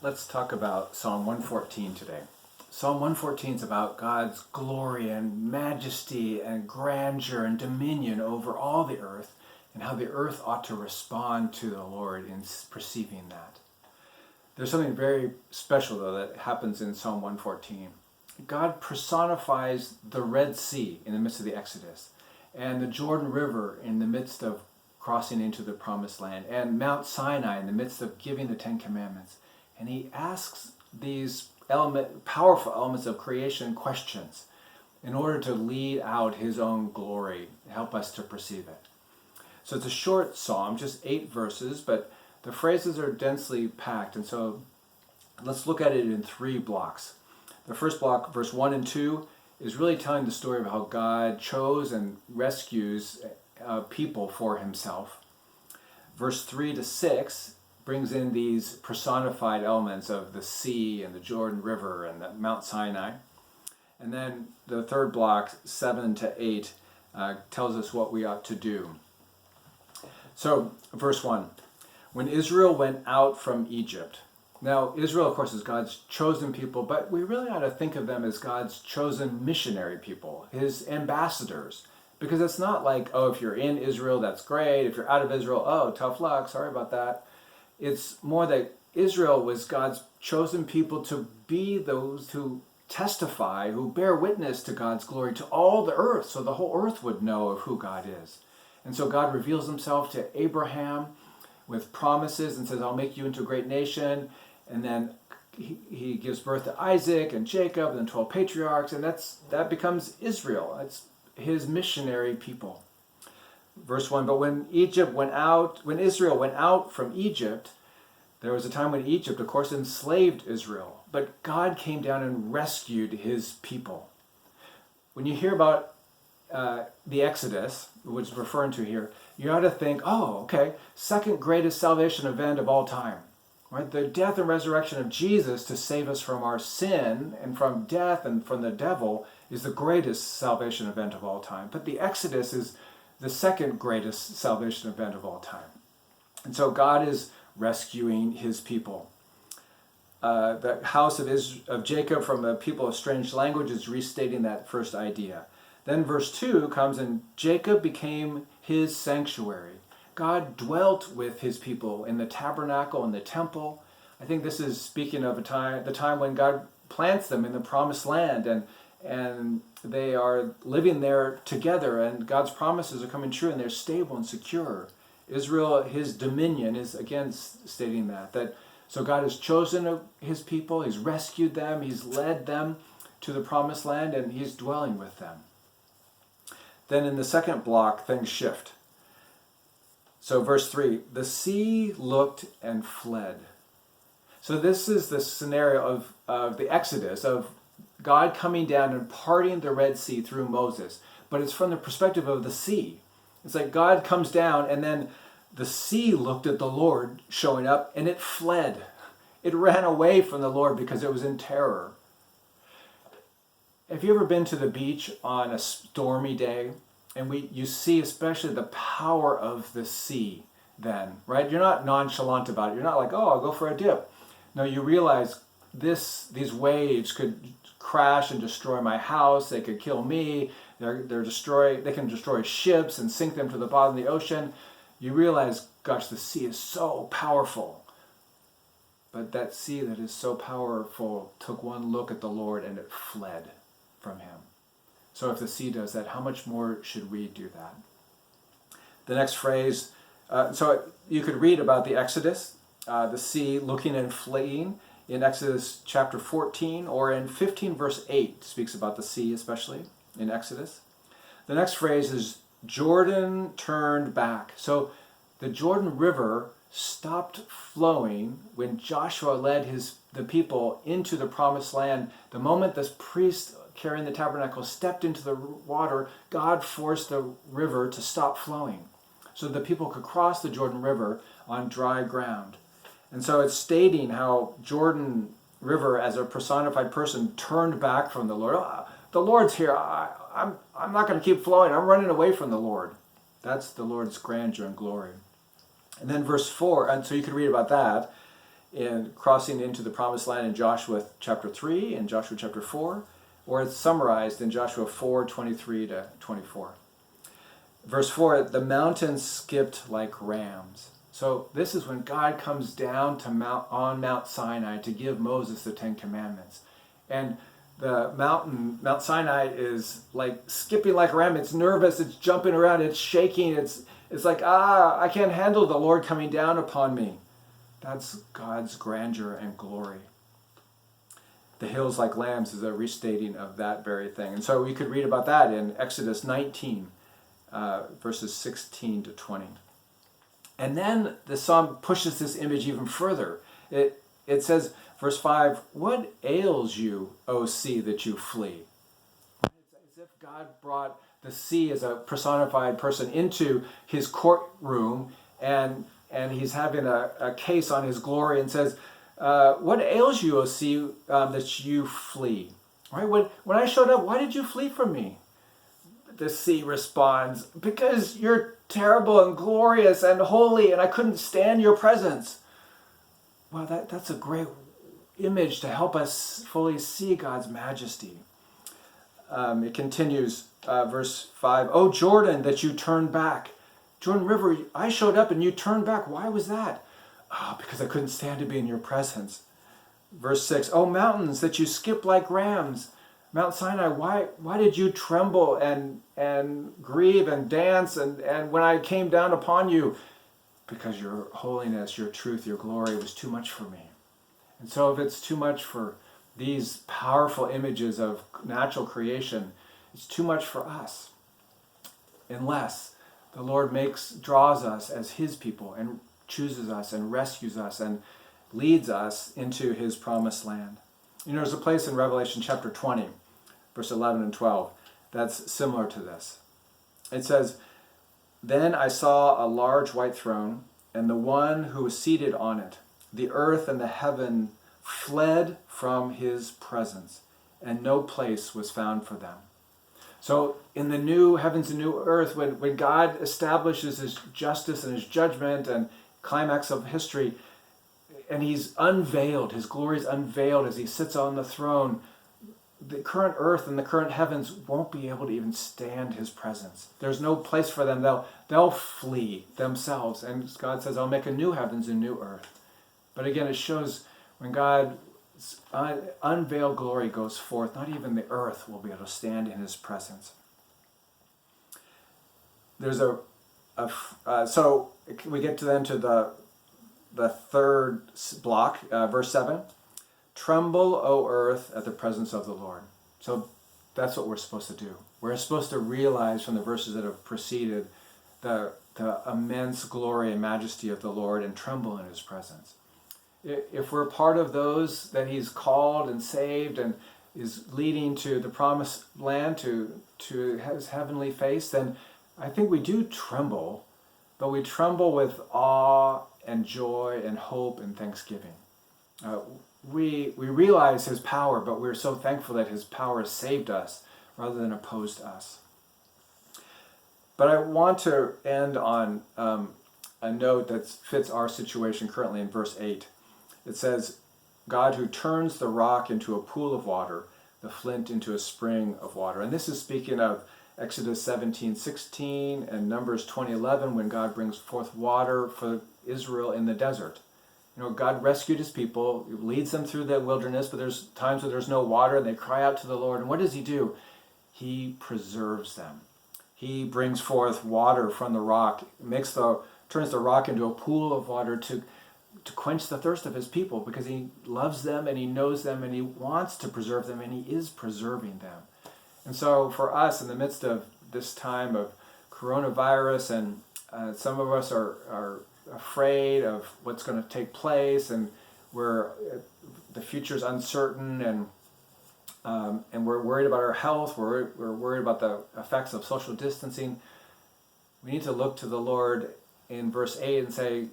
Let's talk about Psalm 114 today. Psalm 114 is about God's glory and majesty and grandeur and dominion over all the earth, and how the earth ought to respond to the Lord in perceiving that. There's something very special, though, that happens in Psalm 114. God personifies the Red Sea in the midst of the Exodus, and the Jordan River in the midst of crossing into the Promised Land, and Mount Sinai in the midst of giving the Ten Commandments. And he asks these powerful elements of creation questions in order to lead out his own glory, help us to perceive it. So it's a short psalm, just 8 verses, but the phrases are densely packed. And so let's look at it in 3 blocks. The first block, verse 1 and 2, is really telling the story of how God chose and rescues people for himself. Verse 3 to 6 brings in these personified elements of the sea and the Jordan River and the Mount Sinai. And then the third block, 7 to 8, tells us what we ought to do. So, verse 1, when Israel went out from Egypt. Now, Israel, of course, is God's chosen people, but we really ought to think of them as God's chosen missionary people, his ambassadors. Because it's not like, oh, if you're in Israel, that's great. If you're out of Israel, oh, tough luck, sorry about that. It's more that Israel was God's chosen people to be those who testify, who bear witness to God's glory to all the earth, so the whole earth would know of who God is. And so God reveals himself to Abraham with promises and says, I'll make you into a great nation. And then he gives birth to Isaac and Jacob and then 12 patriarchs, and that becomes Israel. It's his missionary people. Verse 1, but when Israel went out from Egypt, there was a time when Egypt, of course, enslaved Israel. But God came down and rescued his people. When you hear about the Exodus, which is referring to here, you ought to think, oh, okay, second greatest salvation event of all time. Right? The death and resurrection of Jesus to save us from our sin and from death and from the devil is the greatest salvation event of all time. But the Exodus is the second greatest salvation event of all time. And so God is rescuing his people. The house of Jacob from a people of strange language is restating that first idea. Then verse 2 comes, and Jacob became his sanctuary. God dwelt with his people in the tabernacle and the temple. I think this is speaking of the time when God plants them in the promised land, and they are living there together, and God's promises are coming true, and they're stable and secure. Israel, his dominion, is again stating that. So God has chosen his people, he's rescued them, he's led them to the promised land, and he's dwelling with them. Then in the second block, things shift. So verse 3, the sea looked and fled. So this is the scenario of the Exodus, of God coming down and parting the Red Sea through Moses. But it's from the perspective of the sea. It's like God comes down and then the sea looked at the Lord showing up and it fled. It ran away from the Lord because it was in terror. Have you ever been to the beach on a stormy day? And you see especially the power of the sea then, right? You're not nonchalant about it. You're not like, oh, I'll go for a dip. No, you realize these waves could crash and destroy my house. They could kill me. They can destroy ships and sink them to the bottom of the ocean. You realize, gosh, the sea is so powerful. But that sea that is so powerful took one look at the Lord and it fled from him. So if the sea does that, how much more should we do that? The next phrase, so you could read about the Exodus, the sea looking and fleeing in Exodus chapter 14, or in 15 verse 8 speaks about the sea, especially in Exodus. The next phrase is Jordan turned back. So the Jordan River stopped flowing when Joshua led the people into the promised land. The moment this priest carrying the tabernacle stepped into the water, God forced the river to stop flowing so the people could cross the Jordan River on dry ground. And so it's stating how Jordan River, as a personified person, turned back from the Lord. Oh, the Lord's here. I'm not going to keep flowing. I'm running away from the Lord. That's the Lord's grandeur and glory. And then verse 4, and so you could read about that. in crossing into the promised land in Joshua chapter 3 and Joshua chapter 4, or it's summarized in Joshua 4:23 to 24. Verse 4, the mountains skipped like rams. So this is when God comes down to Mount Sinai to give Moses the Ten Commandments. And the Mount Sinai is like skipping like a ram. It's nervous, it's jumping around, it's shaking, it's like, I can't handle the Lord coming down upon me. That's God's grandeur and glory. The hills like lambs is a restating of that very thing. And so we could read about that in Exodus 19, verses 16 to 20. And then the psalm pushes this image even further. It says, verse 5, what ails you, O sea, that you flee? It's as if God brought the sea as a personified person into his courtroom, and he's having a case on his glory, and says, what ails you, O sea, that you flee? Right? When I showed up, why did you flee from me? The sea responds, because you're terrible and glorious and holy, and I couldn't stand your presence. Well, that's a great image to help us fully see God's majesty. It continues, verse 5, oh Jordan, that you turned back. Jordan River, I showed up and you turned back. Why was that? Oh, because I couldn't stand to be in your presence. Verse 6, oh mountains, that you skip like rams. Mount Sinai, why did you tremble and grieve and dance and when I came down upon you? Because your holiness, your truth, your glory was too much for me. And so if it's too much for these powerful images of natural creation, it's too much for us. Unless the Lord draws us as his people and chooses us and rescues us and leads us into his promised land. You know, there's a place in Revelation chapter 20, verse 11 and 12, that's similar to this. It says, then I saw a large white throne, and the one who was seated on it. The earth and the heaven fled from his presence, and no place was found for them. So in the new heavens and new earth, when God establishes his justice and his judgment and climax of history, and he's unveiled, his glory is unveiled as he sits on the throne, the current earth and the current heavens won't be able to even stand his presence. There's no place for them. They'll flee themselves. And God says, I'll make a new heavens and new earth. But again, it shows when God's unveiled glory goes forth, not even the earth will be able to stand in his presence. There's so we get to the third block, verse 7. Tremble, O earth, at the presence of the Lord. So that's what we're supposed to do. We're supposed to realize from the verses that have preceded the immense glory and majesty of the Lord and tremble in his presence. If we're part of those that he's called and saved and is leading to the promised land, to his heavenly face, then I think we do tremble, but we tremble with awe and joy and hope and thanksgiving. We realize his power, but we're so thankful that his power saved us rather than opposed us. But I want to end on a note that fits our situation currently in verse 8. It says, God who turns the rock into a pool of water, the flint into a spring of water. And this is speaking of Exodus 17:16 and Numbers 20:11, when God brings forth water for Israel in the desert. You know, God rescued his people, leads them through the wilderness, but there's times where there's no water, and they cry out to the Lord. And what does he do? He preserves them. He brings forth water from the rock, turns the rock into a pool of water to quench the thirst of his people, because he loves them and he knows them and he wants to preserve them, and he is preserving them. And so for us, in the midst of this time of coronavirus, and some of us are afraid of what's going to take place, and the future's uncertain, and we're worried about our health, we're worried about the effects of social distancing. We need to look to the Lord in verse 8 and say,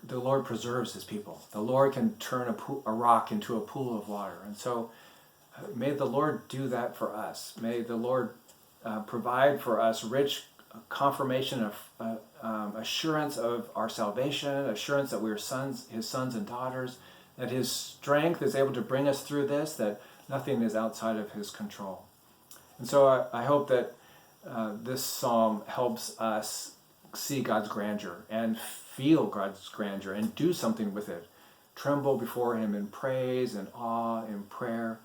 the Lord preserves his people. The Lord can turn a rock into a pool of water. And so may the Lord do that for us. May the Lord provide for us rich confirmation of assurance of our salvation, assurance that we are sons, his sons and daughters, that his strength is able to bring us through this, that nothing is outside of his control. And so I hope that this psalm helps us see God's grandeur and feel God's grandeur and do something with it. Tremble before him in praise and awe, in prayer,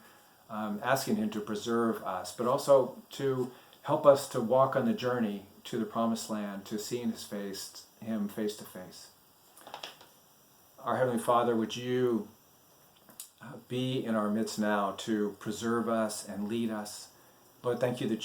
asking him to preserve us, but also to help us to walk on the journey to the promised land, to seeing him face to face. Our Heavenly Father, would you be in our midst now to preserve us and lead us? Lord, thank you that